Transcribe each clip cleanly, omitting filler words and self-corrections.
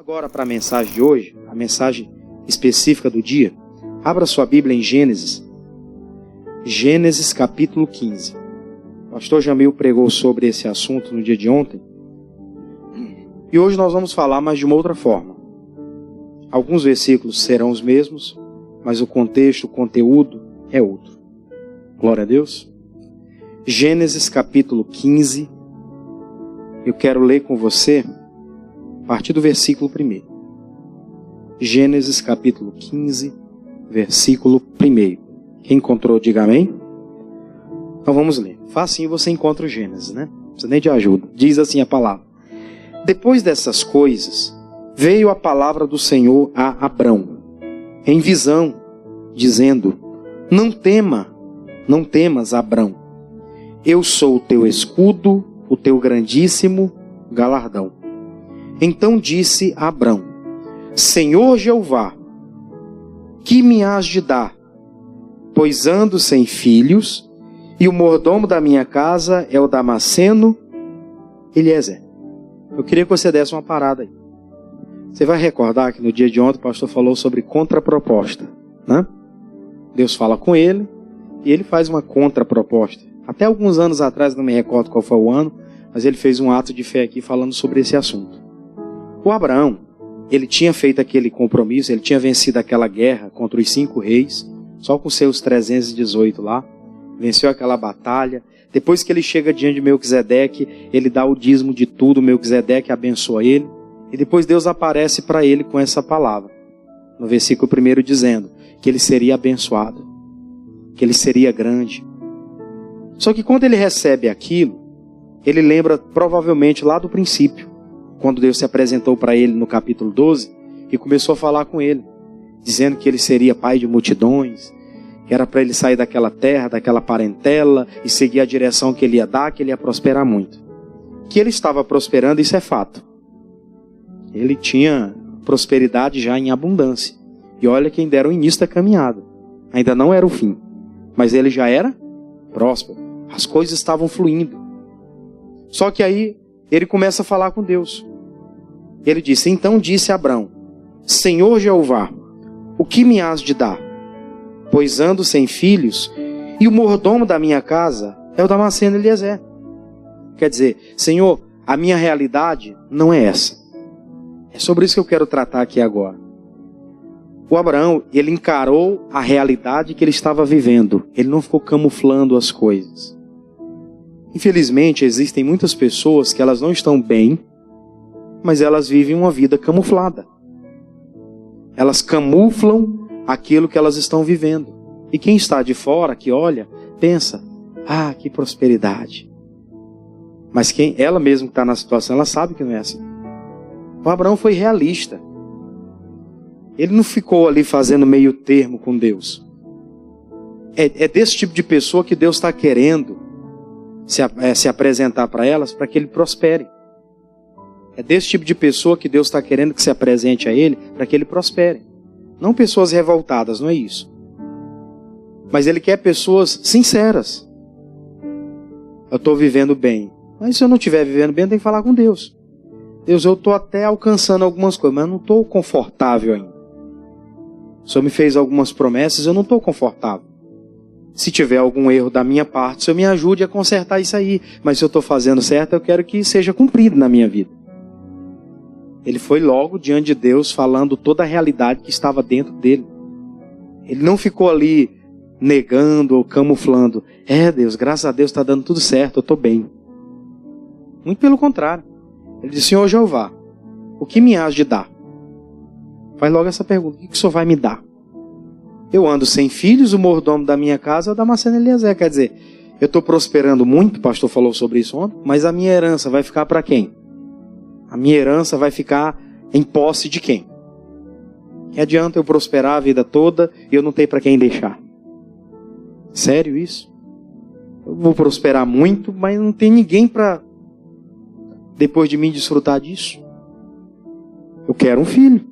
agora para a mensagem de hoje, a mensagem específica do dia. Abra sua Bíblia em Gênesis. Gênesis capítulo 15. O pastor Jamil pregou sobre esse assunto no dia de ontem. E hoje nós vamos falar, mas de uma outra forma. Alguns versículos serão os mesmos, mas o contexto, o conteúdo é outro. Glória a Deus. Gênesis capítulo 15. Eu quero ler com você a partir do versículo 1. Gênesis capítulo 15, versículo 1. Quem encontrou, diga amém. Então vamos ler. Facinho você encontra o Gênesis, né? Não precisa nem de ajuda. Diz assim a palavra. Depois dessas coisas, veio a palavra do Senhor a Abrão, em visão, dizendo: Não temas, Abrão. Eu sou o teu escudo, o teu grandíssimo galardão. Então disse Abrão: Senhor Jeová, que me hás de dar? Pois ando sem filhos, e o mordomo da minha casa é o Damasceno Eliezer. Eu queria que você desse uma parada aí. Você vai recordar que no dia de ontem o pastor falou sobre contraproposta, né? Deus fala com ele e ele faz uma contraproposta. Até alguns anos atrás, não me recordo qual foi o ano, mas ele fez um ato de fé aqui falando sobre esse assunto. O Abraão, ele tinha feito aquele compromisso, ele tinha vencido aquela guerra contra os 5 reis, só com seus 318 lá, venceu aquela batalha. Depois que ele chega diante de Melquisedeque, ele dá o dízimo de tudo, Melquisedeque abençoa ele, e depois Deus aparece para ele com essa palavra, no versículo 1 dizendo que ele seria abençoado, que ele seria grande. Só que quando ele recebe aquilo, ele lembra provavelmente lá do princípio, quando Deus se apresentou para ele no capítulo 12 e começou a falar com ele, dizendo que ele seria pai de multidões, que era para ele sair daquela terra, daquela parentela e seguir a direção que ele ia dar, que ele ia prosperar muito. Que ele estava prosperando, isso é fato. Ele tinha prosperidade já em abundância. E olha quem dera o início da caminhada. Ainda não era o fim, mas ele já era próspero. As coisas estavam fluindo. Só que aí ele começa a falar com Deus. Ele disse: Então disse Abrão: Senhor Jeová, o que me hás de dar? Pois ando sem filhos, e o mordomo da minha casa é o Damasceno Eliezer. Quer dizer, Senhor, a minha realidade não é essa. É sobre isso que eu quero tratar aqui agora. O Abraão, ele encarou a realidade que ele estava vivendo. Ele não ficou camuflando as coisas. Infelizmente, existem muitas pessoas que elas não estão bem, mas elas vivem uma vida camuflada. Elas camuflam aquilo que elas estão vivendo. E quem está de fora, que olha, pensa: ah, que prosperidade. Mas ela mesma que está na situação, ela sabe que não é assim. O Abraão foi realista. Ele não ficou ali fazendo meio termo com Deus. É desse tipo de pessoa que Deus está querendo se apresentar para elas, para que ele prospere. É desse tipo de pessoa que Deus está querendo que se apresente a ele, para que ele prospere. Não pessoas revoltadas, não é isso. Mas ele quer pessoas sinceras. Eu estou vivendo bem. Mas se eu não estiver vivendo bem, eu tenho que falar com Deus. Deus, eu estou até alcançando algumas coisas, mas eu não estou confortável ainda. O Senhor me fez algumas promessas, eu não estou confortável. Se tiver algum erro da minha parte, o Senhor me ajude a consertar isso aí. Mas se eu estou fazendo certo, eu quero que seja cumprido na minha vida. Ele foi logo diante de Deus falando toda a realidade que estava dentro dele. Ele não ficou ali negando ou camuflando. Deus, graças a Deus está dando tudo certo, eu estou bem. Muito pelo contrário. Ele disse: Senhor Jeová, o que me hás de dar? Faz logo essa pergunta: o que o Senhor vai me dar? Eu ando sem filhos, o mordomo da minha casa é o Damasceno Eliezer. Quer dizer, eu estou prosperando muito, o pastor falou sobre isso ontem, mas a minha herança vai ficar para quem? A minha herança vai ficar em posse de quem? Que adianta eu prosperar a vida toda e eu não tenho para quem deixar? Sério isso? Eu vou prosperar muito, mas não tem ninguém para, depois de mim, desfrutar disso. Eu quero um filho.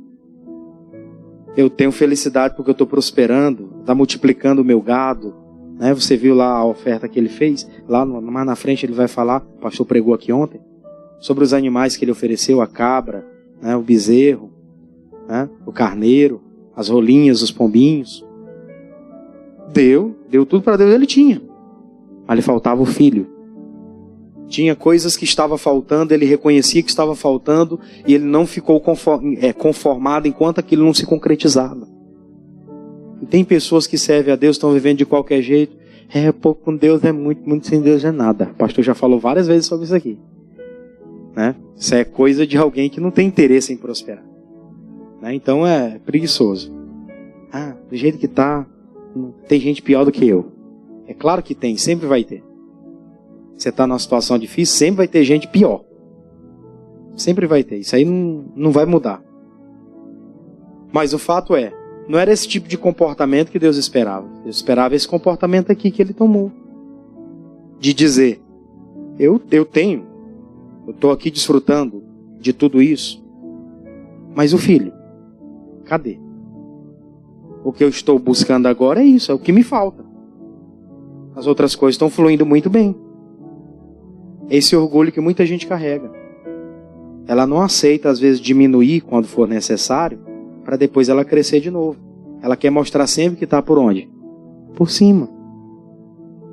Eu tenho felicidade porque eu estou prosperando, está multiplicando o meu gado. Né? Você viu lá a oferta que ele fez? Lá mais na frente ele vai falar, o pastor pregou aqui ontem, sobre os animais que ele ofereceu, a cabra, né, o bezerro. né? O carneiro, as rolinhas, os pombinhos. Deu tudo para Deus, ele tinha. Mas lhe faltava o filho. Tinha coisas que estava faltando, ele reconhecia que estava faltando e ele não ficou conformado enquanto aquilo não se concretizava. E tem pessoas que servem a Deus, estão vivendo de qualquer jeito. Pouco com Deus é muito, muito sem Deus é nada. O pastor já falou várias vezes sobre isso aqui. Né? Isso é coisa de alguém que não tem interesse em prosperar. Né? Então é preguiçoso. Do jeito que está, tem gente pior do que eu. É claro que tem, sempre vai ter. Você está numa situação difícil, sempre vai ter gente pior. Sempre vai ter. Isso aí não vai mudar. Mas o fato é, não era esse tipo de comportamento que Deus esperava. Deus esperava esse comportamento aqui que ele tomou. De dizer, eu estou aqui desfrutando de tudo isso. Mas o filho, cadê? O que eu estou buscando agora é isso, é o que me falta. As outras coisas estão fluindo muito bem. Esse orgulho que muita gente carrega. Ela não aceita, às vezes, diminuir quando for necessário, para depois ela crescer de novo. Ela quer mostrar sempre que está por onde? Por cima.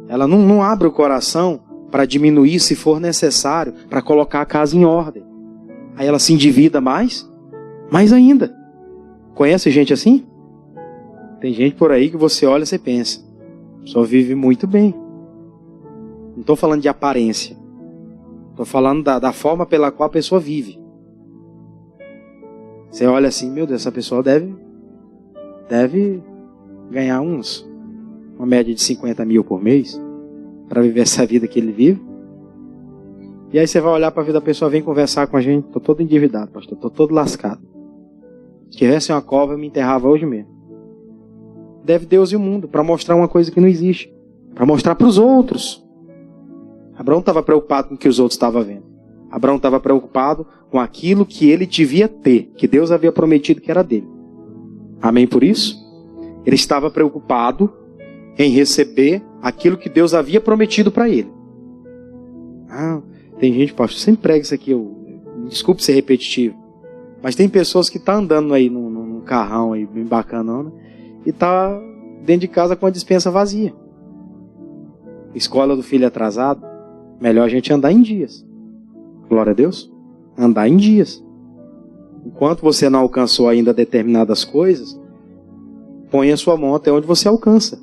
Ela não abre o coração para diminuir se for necessário, para colocar a casa em ordem. Aí ela se endivida mais ainda. Conhece gente assim? Tem gente por aí que você olha e você pensa, só vive muito bem. Não estou falando de aparência. Estou falando da forma pela qual a pessoa vive. Você olha assim, meu Deus, essa pessoa deve ganhar uma média de 50 mil por mês para viver essa vida que ele vive. E aí você vai olhar para a vida da pessoa, vem conversar com a gente, estou todo endividado, pastor, estou todo lascado. Se tivesse uma cova, eu me enterrava hoje mesmo. Deve Deus e o mundo para mostrar uma coisa que não existe, para mostrar para os outros. Abraão estava preocupado com o que os outros estavam vendo. Abraão estava preocupado com aquilo que ele devia ter, que Deus havia prometido que era dele. Amém por isso? Ele estava preocupado em receber aquilo que Deus havia prometido para ele. Tem gente, pastor, sempre prega isso aqui, desculpe ser repetitivo, mas tem pessoas que estão andando aí num carrão aí, bem bacanão, e está dentro de casa com a despensa vazia. Escola do filho atrasado, melhor a gente andar em dias. Glória a Deus. Andar em dias. Enquanto você não alcançou ainda determinadas coisas, ponha a sua mão até onde você alcança.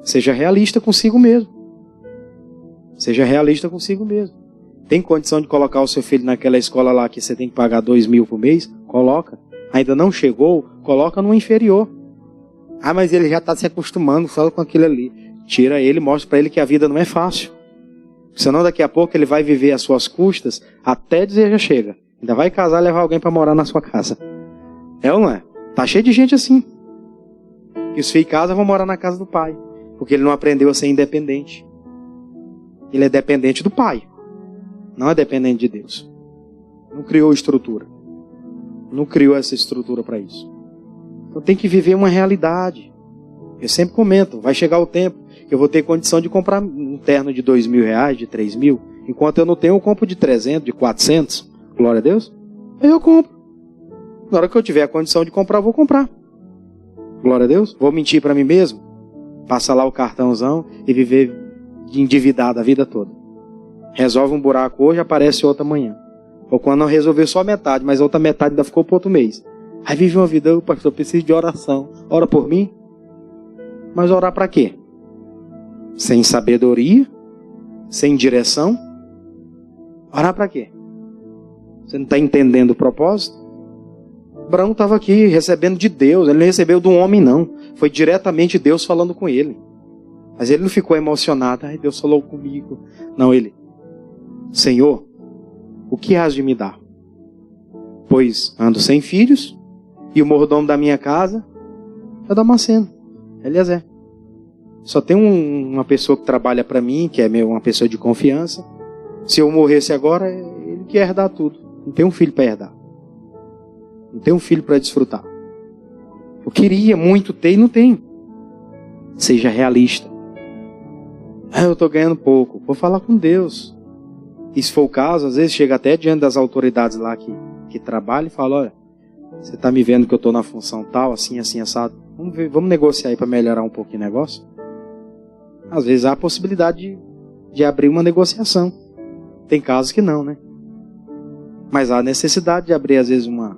Seja realista consigo mesmo. Seja realista consigo mesmo. Tem condição de colocar o seu filho naquela escola lá que você tem que pagar 2.000 por mês? Coloca. Ainda não chegou? Coloca no inferior. Mas ele já está se acostumando só com aquilo ali. Tira ele, mostra para ele que a vida não é fácil. Senão daqui a pouco ele vai viver às suas custas até dizer já chega. Ainda vai casar e levar alguém para morar na sua casa. É ou não é? Tá cheio de gente assim. Que os filhos em casa vão morar na casa do pai. Porque ele não aprendeu a ser independente. Ele é dependente do pai. Não é dependente de Deus. Não criou estrutura. Não criou essa estrutura para isso. Então tem que viver uma realidade. Eu sempre comento, vai chegar o tempo que eu vou ter condição de comprar um terno de R$2.000, de 3.000. Enquanto eu não tenho, eu compro de 300, de 400. Glória a Deus. Aí eu compro. Na hora que eu tiver a condição de comprar, eu vou comprar. Glória a Deus. Vou mentir para mim mesmo. Passar lá o cartãozão e viver endividado a vida toda. Resolve um buraco hoje, aparece outro amanhã. Ou quando não resolveu só metade, mas a outra metade ainda ficou para outro mês. Aí vive uma vida, pastor, eu preciso de oração. Ora por mim? Mas orar para quê? Sem sabedoria? Sem direção? Orar para quê? Você não está entendendo o propósito? Abraão estava aqui recebendo de Deus. Ele não recebeu de um homem, não. Foi diretamente Deus falando com ele. Mas ele não ficou emocionado. Ai, Deus falou comigo. Não, ele. Senhor, o que has de me dar? Pois ando sem filhos e o mordomo da minha casa é Damasceno. Eliezer. Só tem uma pessoa que trabalha para mim, que é uma pessoa de confiança. Se eu morresse agora, ele quer herdar tudo. Não tem um filho para herdar. Não tem um filho para desfrutar. Eu queria muito ter e não tenho. Seja realista. Eu estou ganhando pouco. Vou falar com Deus. E se for o caso, às vezes chega até diante das autoridades lá que trabalham e fala, olha, Você está me vendo que eu estou na função tal, assim, assim, assado. Vamos negociar aí para melhorar um pouquinho o negócio? Às vezes há a possibilidade de abrir uma negociação. Tem casos que não, né? Mas há a necessidade de abrir, às vezes, uma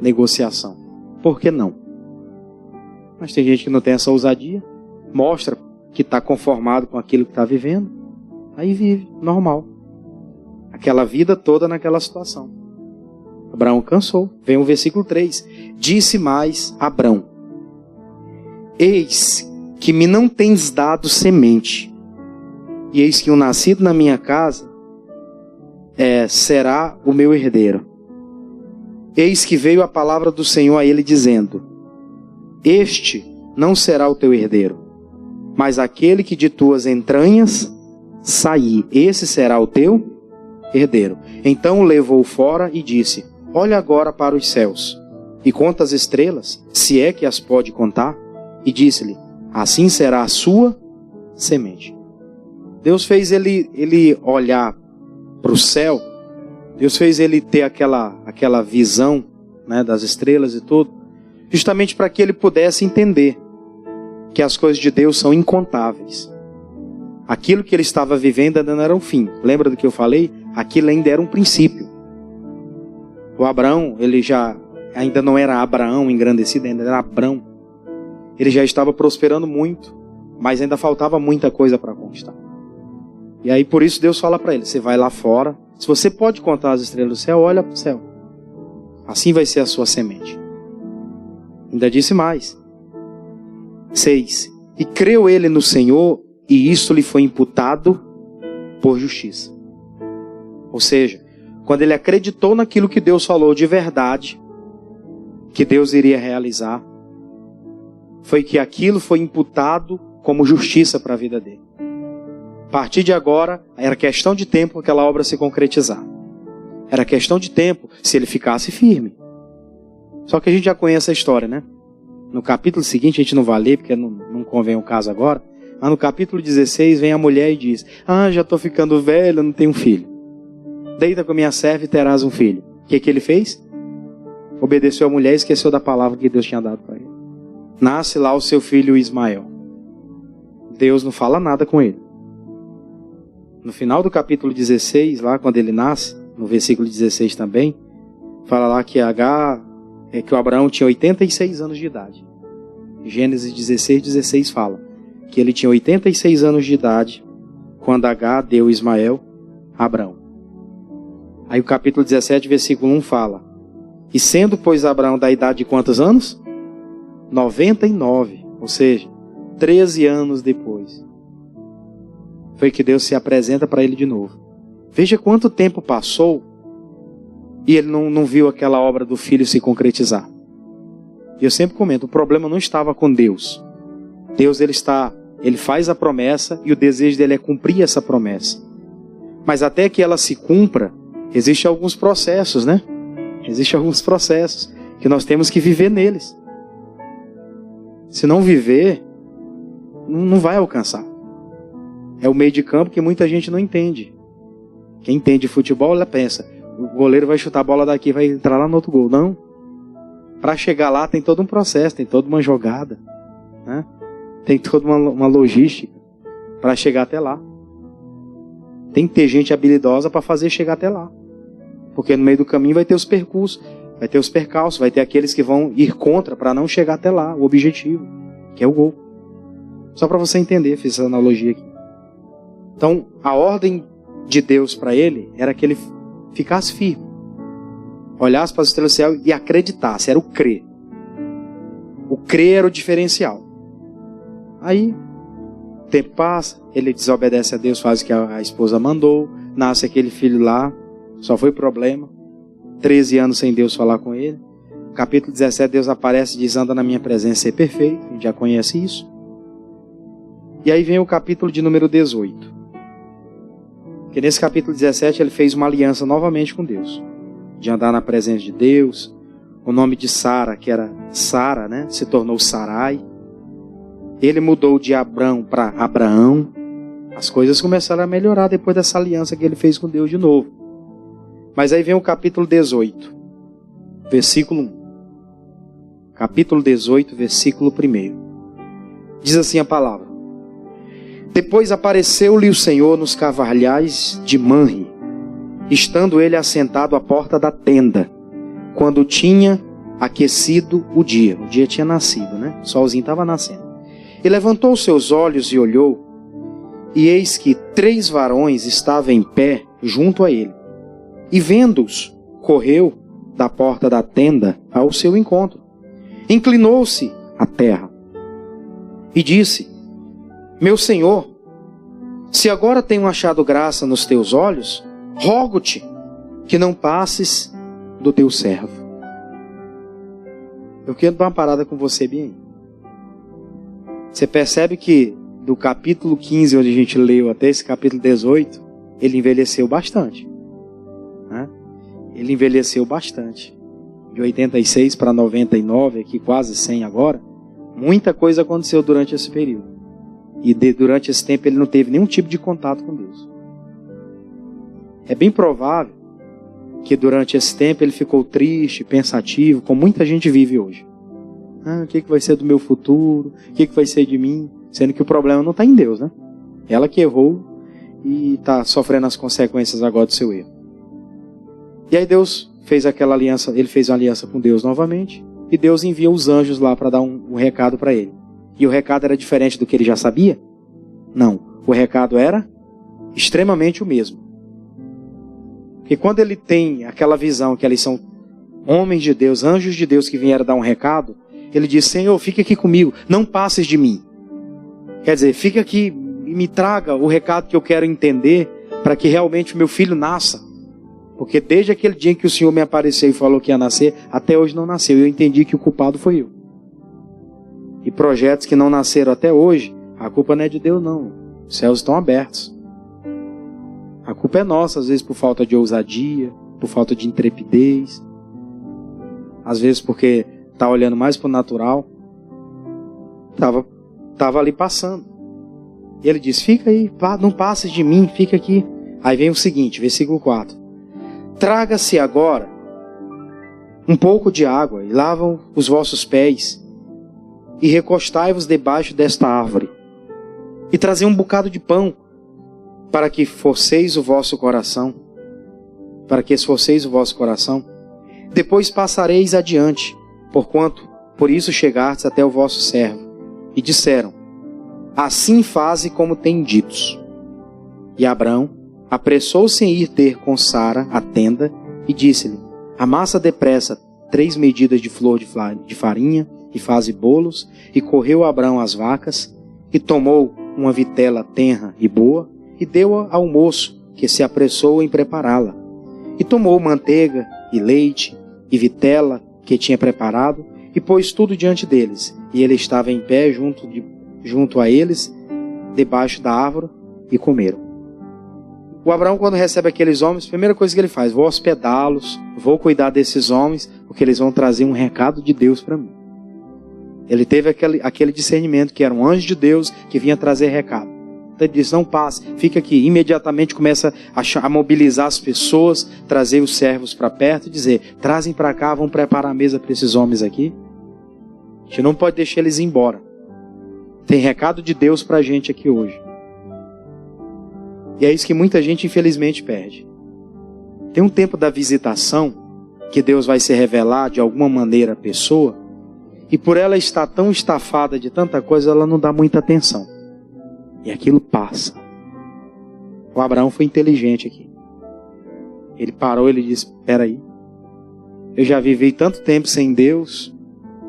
negociação. Por que não? Mas tem gente que não tem essa ousadia. Mostra que está conformado com aquilo que está vivendo. Aí vive, normal. Aquela vida toda naquela situação. Abraão cansou. Vem o versículo 3. Disse mais Abrão: eis que me não tens dado semente, e eis que o nascido na minha casa será o meu herdeiro. Eis que veio a palavra do Senhor a ele dizendo: este não será o teu herdeiro, mas aquele que de tuas entranhas sair, esse será o teu herdeiro. Então o levou fora e disse: olha agora para os céus e conta as estrelas, se é que as pode contar. E disse-lhe: assim será a sua semente. Deus fez ele olhar para o céu. Deus fez ele ter aquela visão, né, das estrelas e tudo, justamente para que ele pudesse entender que as coisas de Deus são incontáveis. Aquilo que ele estava vivendo ainda não era um fim. Lembra do que eu falei? Aquilo ainda era um princípio. O Abraão, ele já ainda não era Abraão engrandecido, ainda era Abrão. Ele já estava prosperando muito, mas ainda faltava muita coisa para conquistar. E aí por isso Deus fala para ele: você vai lá fora, se você pode contar as estrelas do céu, olha para o céu. Assim vai ser a sua semente. Ainda disse mais. 6. E creu ele no Senhor, e isto lhe foi imputado por justiça. Ou seja, quando ele acreditou naquilo que Deus falou de verdade, que Deus iria realizar, foi que aquilo foi imputado como justiça para a vida dele. A partir de agora, era questão de tempo aquela obra se concretizar. Era questão de tempo se ele ficasse firme. Só que a gente já conhece a história, né? No capítulo seguinte, a gente não vai ler, porque não convém o caso agora. Mas no capítulo 16, vem a mulher e diz: já estou ficando velho, não tenho filho. Deita com a minha serva e terás um filho. O que ele fez? Obedeceu a mulher e esqueceu da palavra que Deus tinha dado para ele. Nasce lá o seu filho Ismael. Deus não fala nada com ele. No final do capítulo 16, lá quando ele nasce, no versículo 16 também, fala lá que que o Abraão tinha 86 anos de idade. Gênesis 16 fala que ele tinha 86 anos de idade quando Agar deu Ismael a Abraão. Aí o capítulo 17, versículo 1 fala: e sendo, pois, Abraão da idade de quantos anos? 99, ou seja, 13 anos depois, foi que Deus se apresenta para ele de novo. Veja quanto tempo passou e ele não viu aquela obra do filho se concretizar. E eu sempre comento, o problema não estava com Deus. Deus, ele faz a promessa e o desejo dele é cumprir essa promessa. Mas até que ela se cumpra, existem alguns processos, né? Existem alguns processos que nós temos que viver neles. Se não viver, não vai alcançar. É o meio de campo que muita gente não entende. Quem entende futebol, ela pensa: o goleiro vai chutar a bola daqui, vai entrar lá no outro gol. Não. Para chegar lá tem todo um processo, tem toda uma jogada, né? Tem toda uma logística para chegar até lá. Tem que ter gente habilidosa para fazer chegar até lá. Porque no meio do caminho vai ter os percursos, vai ter os percalços, vai ter aqueles que vão ir contra para não chegar até lá, o objetivo, que é o gol. Só para você entender, fiz essa analogia aqui. Então, a ordem de Deus para ele era que ele ficasse firme, olhasse para as estrelas do céu e acreditasse, era o crer. O crer era o diferencial. Aí, o tempo passa, ele desobedece a Deus, faz o que a esposa mandou, nasce aquele filho lá, só foi problema. 13 anos sem Deus falar com ele. Capítulo 17, Deus aparece e diz: anda na minha presença, ser perfeito. A gente já conhece isso. E aí vem o capítulo de número 18. Porque nesse capítulo 17 ele fez uma aliança novamente com Deus, de andar na presença de Deus. O nome de Sara, que era Sara, né, se tornou Sarai. Ele mudou de Abrão para Abraão. As coisas começaram a melhorar depois dessa aliança que ele fez com Deus de novo. Mas aí vem o capítulo 18, versículo 1. capítulo 18, versículo 1. Diz assim a palavra: Depois apareceu-lhe o Senhor nos carvalhais de Manre, estando ele assentado à porta da tenda, quando tinha aquecido o dia. O dia tinha nascido, né? O solzinho estava nascendo. E levantou os seus olhos e olhou, e eis que 3 varões estavam em pé junto a ele. E vendo-os, correu da porta da tenda ao seu encontro. Inclinou-se à terra e disse: Meu senhor, se agora tenho achado graça nos teus olhos, rogo-te que não passes do teu servo. Eu quero dar uma parada com você bem aí. Você percebe que do capítulo 15, onde a gente leu, até esse capítulo 18, ele envelheceu bastante. Né? Ele envelheceu bastante. De 86 para 99, aqui quase 100 agora, muita coisa aconteceu durante esse período. E durante esse tempo ele não teve nenhum tipo de contato com Deus. É bem provável que durante esse tempo ele ficou triste, pensativo, como muita gente vive hoje. O que vai ser do meu futuro? O que vai ser de mim? Sendo que o problema não está em Deus, né? Ela que errou e está sofrendo as consequências agora do seu erro. E aí Deus fez aquela aliança, ele fez uma aliança com Deus novamente, e Deus envia os anjos lá para dar um recado para ele. E o recado era diferente do que ele já sabia? Não. O recado era extremamente o mesmo. Porque quando ele tem aquela visão que eles são homens de Deus, anjos de Deus que vieram dar um recado, ele diz: Senhor, fica aqui comigo, não passes de mim. Quer dizer, fica aqui e me traga o recado que eu quero entender para que realmente o meu filho nasça. Porque desde aquele dia em que o Senhor me apareceu e falou que ia nascer, até hoje não nasceu. E eu entendi que o culpado foi eu. E projetos que não nasceram até hoje, a culpa não é de Deus não. Os céus estão abertos. A culpa é nossa, às vezes por falta de ousadia, por falta de intrepidez. Às vezes porque está olhando mais para o natural. Estava ali passando. E ele diz: fica aí, não passes de mim, fica aqui. Aí vem o seguinte, versículo 4. Traga-se agora um pouco de água e lavam os vossos pés e recostai-vos debaixo desta árvore e trazei um bocado de pão para que esforceis o vosso coração, depois passareis adiante, porquanto por isso chegastes até o vosso servo. E disseram: assim faze como tem ditos. E Abrão apressou-se em ir ter com Sara a tenda e disse-lhe: amassa depressa 3 medidas de flor de farinha e faze bolos. E correu Abrão às vacas e tomou uma vitela tenra e boa e deu-a ao moço, que se apressou em prepará-la. E tomou manteiga e leite e vitela que tinha preparado e pôs tudo diante deles. E ele estava em pé junto a eles, debaixo da árvore, e comeram. O Abraão, quando recebe aqueles homens, a primeira coisa que ele faz: vou hospedá-los, vou cuidar desses homens, porque eles vão trazer um recado de Deus para mim. Ele teve aquele discernimento que era um anjo de Deus que vinha trazer recado. Então ele disse: não passe, fica aqui. Imediatamente começa a mobilizar as pessoas, trazer os servos para perto e dizer: trazem para cá, vão preparar a mesa para esses homens aqui. A gente não pode deixar eles ir embora. Tem recado de Deus para a gente aqui hoje. E é isso que muita gente infelizmente perde. Tem um tempo da visitação que Deus vai se revelar de alguma maneira à pessoa, e por ela estar tão estafada de tanta coisa, ela não dá muita atenção. E aquilo passa. O Abraão foi inteligente aqui. Ele parou, ele disse: espera aí. Eu já vivi tanto tempo sem Deus,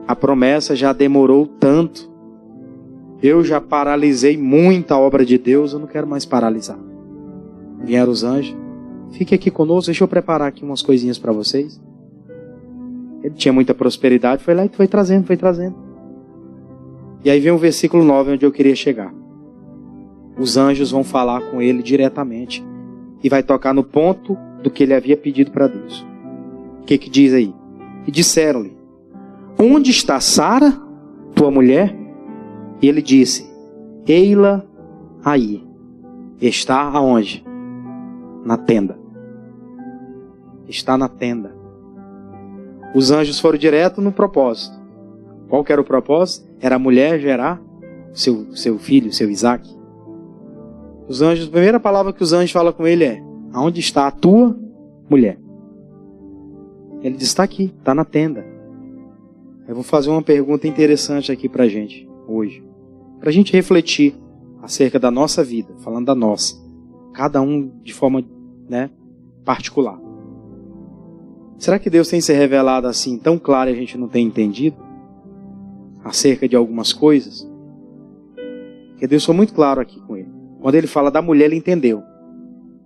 a promessa já demorou tanto, eu já paralisei muita obra de Deus, eu não quero mais paralisar. Vieram os anjos: fique aqui conosco, deixa eu preparar aqui umas coisinhas para vocês. Ele tinha muita prosperidade, foi lá e foi trazendo. E aí vem o versículo 9, onde eu queria chegar. Os anjos vão falar com ele diretamente e vai tocar no ponto do que ele havia pedido para Deus. O que diz aí? E disseram-lhe: onde está Sara, tua mulher? E ele disse: ei-la aí. Está aonde? Na tenda. Está na tenda. Os anjos foram direto no propósito. Qual que era o propósito? Era a mulher gerar seu filho, seu Isaac. Os anjos, a primeira palavra que os anjos falam com ele é: aonde está a tua mulher? Ele diz: está aqui, está na tenda. Eu vou fazer uma pergunta interessante aqui para a gente hoje, para a gente refletir acerca da nossa vida, falando da nossa, cada um de forma, particular. Será que Deus tem se revelado assim tão claro e a gente não tem entendido acerca de algumas coisas? Porque Deus foi muito claro aqui com ele. Quando ele fala da mulher, ele entendeu.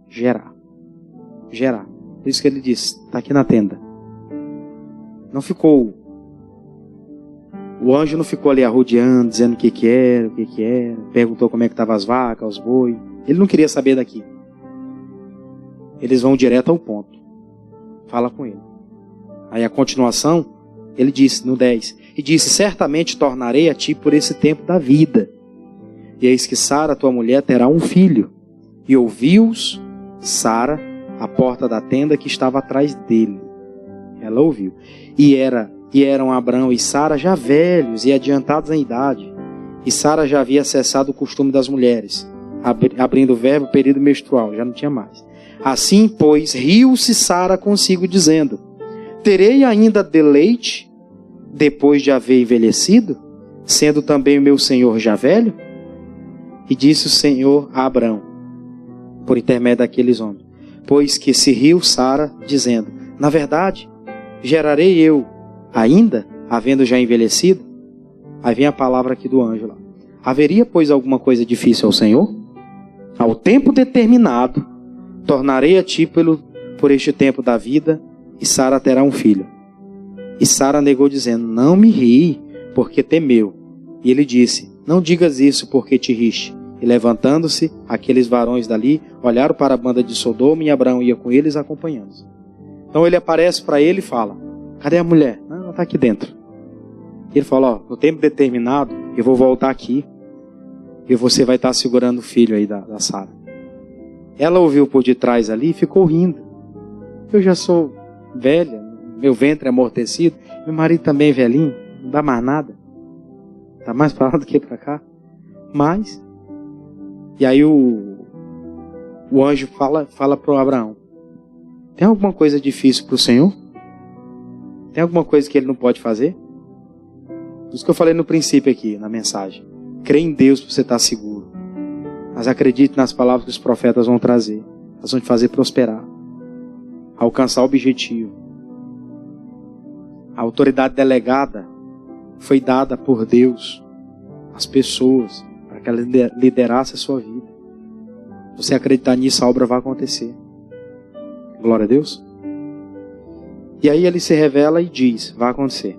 Gerar. Por isso que ele disse: está aqui na tenda. Não ficou, o anjo não ficou ali arrodeando, dizendo o que era, perguntou como é que estavam as vacas, os boi. Ele não queria saber daqui. Eles vão direto ao ponto. Fala com ele. Aí a continuação, ele disse no 10, e disse: certamente tornarei a ti por esse tempo da vida. E eis que Sara, tua mulher, terá um filho. E ouviu-os Sara à porta da tenda que estava atrás dele. Ela ouviu. E eram Abrão e Sara já velhos e adiantados em idade. E Sara já havia cessado o costume das mulheres, abrindo o verbo período menstrual, já não tinha mais. Assim, pois, riu-se Sara consigo, dizendo: terei ainda deleite depois de haver envelhecido, sendo também o meu senhor já velho? E disse o Senhor a Abrão, por intermédio daqueles homens: pois que se riu Sara, dizendo: na verdade, gerarei eu ainda, havendo já envelhecido? Aí vem a palavra aqui do anjo lá. Haveria, pois, alguma coisa difícil ao Senhor? Ao tempo determinado, tornarei a ti por este tempo da vida, e Sara terá um filho. E Sara negou, dizendo: não me ri, porque temeu. E ele disse: não digas isso, porque te riste. E levantando-se, aqueles varões dali olharam para a banda de Sodoma, e Abraão ia com eles acompanhando. Então ele aparece para ele e fala: cadê a mulher? Não, ela está aqui dentro. Ele fala: no tempo determinado, eu vou voltar aqui, e você vai estar segurando o filho aí da Sara. Ela ouviu por detrás ali e ficou rindo. Eu já sou velha, meu ventre é amortecido, meu marido também é velhinho, não dá mais nada. Está mais para lá do que para cá. Mas, e aí o anjo fala para o Abraão: tem alguma coisa difícil para o Senhor? Tem alguma coisa que ele não pode fazer? Isso que eu falei no princípio aqui, na mensagem. Crê em Deus para você estar seguro. Mas acredite nas palavras que os profetas vão trazer. Elas vão te fazer prosperar, alcançar o objetivo. A autoridade delegada foi dada por Deus às pessoas, para que ela liderasse a sua vida. Se você acreditar nisso, a obra vai acontecer. Glória a Deus. E aí ele se revela e diz: vai acontecer.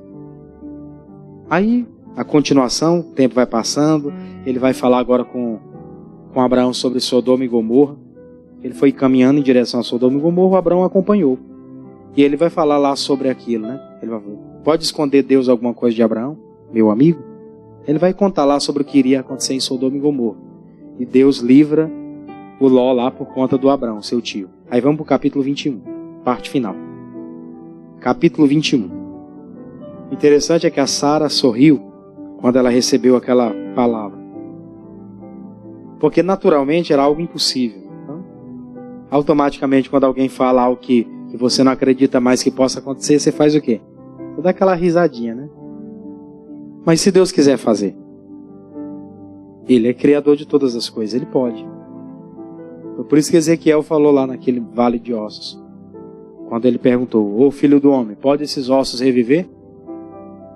Aí, a continuação, o tempo vai passando, ele vai falar agora com Abraão sobre Sodoma e Gomorra. Ele foi caminhando em direção a Sodoma e Gomorra, o Abraão acompanhou. E ele vai falar lá sobre aquilo, né? Ele vai falar: pode esconder Deus alguma coisa de Abraão, meu amigo? Ele vai contar lá sobre o que iria acontecer em Sodoma e Gomorra. E Deus livra o Ló lá por conta do Abraão, seu tio. Aí vamos para o capítulo 21, parte final. Capítulo 21. Interessante é que a Sara sorriu quando ela recebeu aquela palavra. Porque naturalmente era algo impossível. Então, automaticamente quando alguém fala algo que você não acredita mais que possa acontecer, você faz o quê? Você dá aquela risadinha, né? Mas se Deus quiser fazer, Ele é criador de todas as coisas, Ele pode. Foi por isso que Ezequiel falou lá naquele vale de ossos. Quando ele perguntou: ô filho do homem, pode esses ossos reviver?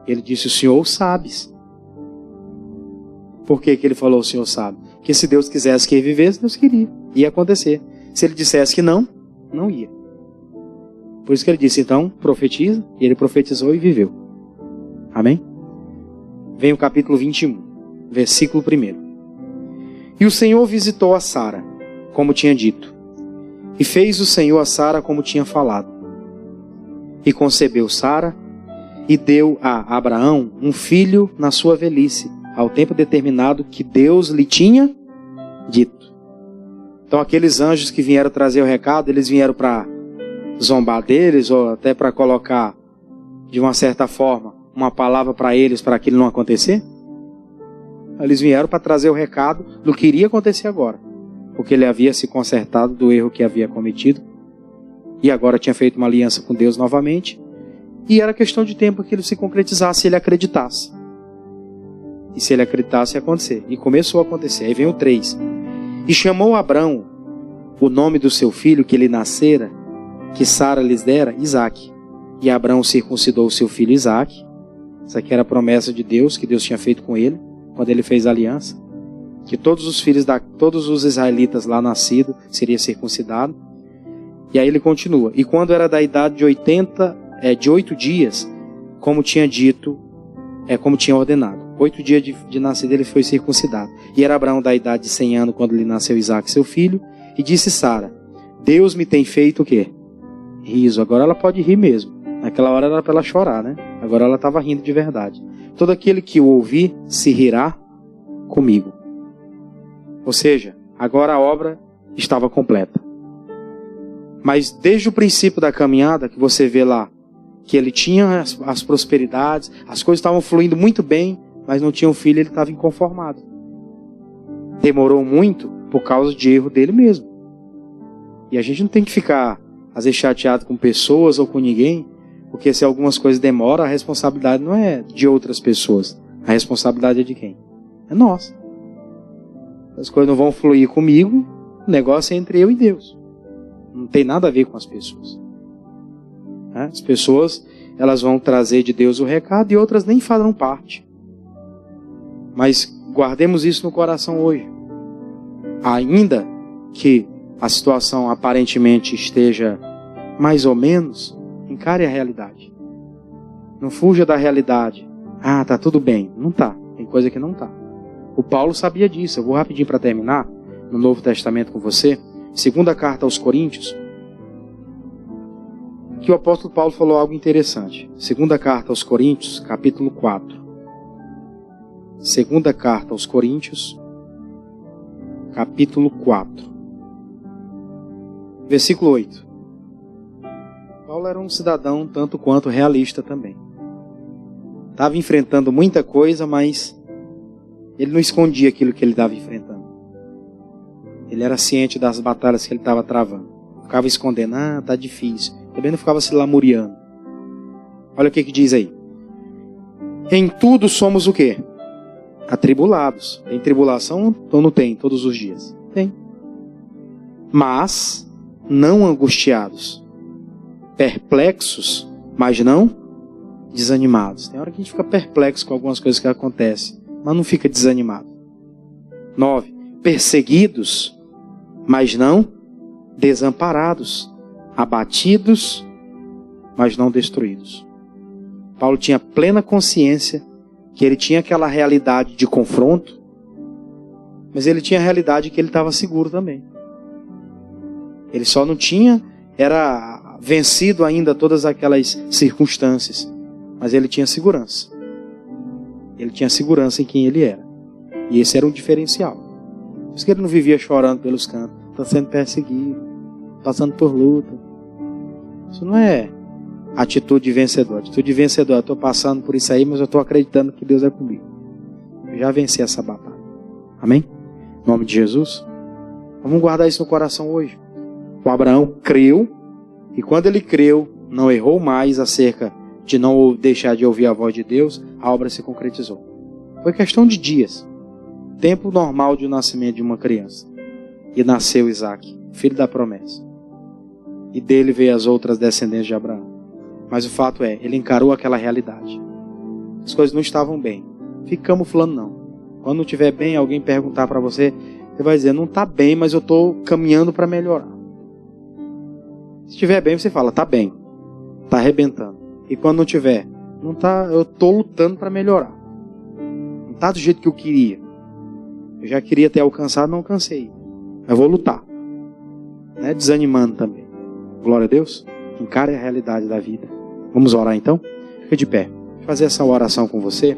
Ele disse: o Senhor sabes. Por que ele falou: o Senhor sabe? Porque se Deus quisesse que revivesse, Deus queria. Ia acontecer. Se Ele dissesse que não, não ia. Por isso que Ele disse: então, profetiza. E ele profetizou e viveu. Amém? Vem o capítulo 21, versículo 1. E o Senhor visitou a Sara, como tinha dito. E fez o Senhor a Sara como tinha falado. E concebeu Sara, e deu a Abraão um filho na sua velhice, ao tempo determinado que Deus lhe tinha dito. Então aqueles anjos que vieram trazer o recado, eles vieram para zombar deles, ou até para colocar, de uma certa forma, uma palavra para eles para aquilo não acontecer? Eles vieram para trazer o recado do que iria acontecer agora. Porque ele havia se consertado do erro que havia cometido. E agora tinha feito uma aliança com Deus novamente. E era questão de tempo que ele se concretizasse se ele acreditasse. E se ele acreditasse, ia acontecer. E começou a acontecer. Aí vem o 3. E chamou Abrão o nome do seu filho que lhe nascera, que Sara lhes dera, Isaque. E Abrão circuncidou o seu filho Isaque. Essa aqui era a promessa de Deus, que Deus tinha feito com ele, quando ele fez a aliança. Que todos os filhos, todos os israelitas lá nascidos, seriam circuncidados. E aí ele continua. E quando era da idade de 8 dias, como tinha dito, como tinha ordenado. 8 dias de nascida ele foi circuncidado. E era Abraão da idade de 100 anos quando lhe nasceu Isaque, seu filho. E disse Sara, Deus me tem feito o quê? Riso. Agora ela pode rir mesmo. Naquela hora era para ela chorar, né? Agora ela estava rindo de verdade. Todo aquele que o ouvir se rirá comigo. Ou seja, agora a obra estava completa. Mas desde o princípio da caminhada, que você vê lá, que ele tinha as prosperidades, as coisas estavam fluindo muito bem, mas não tinha um filho, ele estava inconformado. Demorou muito por causa de erro dele mesmo. E a gente não tem que ficar, às vezes, chateado com pessoas ou com ninguém, porque se algumas coisas demoram, a responsabilidade não é de outras pessoas. A responsabilidade é de quem? É nossa. As coisas não vão fluir comigo, o negócio é entre eu e Deus. Não tem nada a ver com as pessoas. As pessoas, elas vão trazer de Deus o recado e outras nem farão parte. Mas guardemos isso no coração hoje. Ainda que a situação aparentemente esteja mais ou menos, encare a realidade. Não fuja da realidade. Ah, tá tudo bem. Não tá. Tem coisa que não tá. O Paulo sabia disso. Eu vou rapidinho para terminar no Novo Testamento com você. Segunda carta aos Coríntios. Que o apóstolo Paulo falou algo interessante. Segunda carta aos Coríntios, capítulo 4. Segunda carta aos Coríntios, capítulo 4. Versículo 8. Paulo era um cidadão tanto quanto realista também. Estava enfrentando muita coisa, mas ele não escondia aquilo que ele estava enfrentando. Ele era ciente das batalhas que ele estava travando. Ficava escondendo, tá difícil. Também não ficava se lamuriando. Olha o que diz aí. Em tudo somos o quê? Atribulados. Tem tribulação ou não tem todos os dias? Tem. Mas não angustiados. Perplexos, mas não desanimados. Tem hora que a gente fica perplexo com algumas coisas que acontecem, mas não fica desanimado. 9. Perseguidos, mas não desamparados. Abatidos, mas não destruídos. Paulo tinha plena consciência que ele tinha aquela realidade de confronto, mas ele tinha a realidade que ele estava seguro também. Ele só não era vencido ainda todas aquelas circunstâncias, mas ele tinha segurança. Ele tinha segurança em quem ele era. E esse era um diferencial. Por isso que ele não vivia chorando pelos cantos. Está sendo perseguido, passando por luta. Isso não é atitude de vencedor. Atitude de vencedor, eu estou passando por isso aí, mas eu estou acreditando que Deus é comigo. Eu já venci essa batalha. Amém? Em nome de Jesus. Vamos guardar isso no coração hoje. O Abraão creu, e quando ele creu, não errou mais acerca de não deixar de ouvir a voz de Deus, a obra se concretizou. Foi questão de dias. Tempo normal de nascimento de uma criança. E nasceu Isaque, filho da promessa. E dele veio as outras descendentes de Abraão. Mas o fato é, ele encarou aquela realidade. As coisas não estavam bem. Fica camuflando não. Quando não estiver bem, alguém perguntar para você, você vai dizer, não está bem, mas eu estou caminhando para melhorar. Se estiver bem, você fala, está bem. Está arrebentando. E quando não estiver, não tá, eu estou lutando para melhorar. Não está do jeito que eu queria. Eu já queria ter alcançado, não alcancei. Eu vou lutar. Né? Desanimando também. Glória a Deus. Encare a realidade da vida. Vamos orar então? Fica de pé. Vou fazer essa oração com você.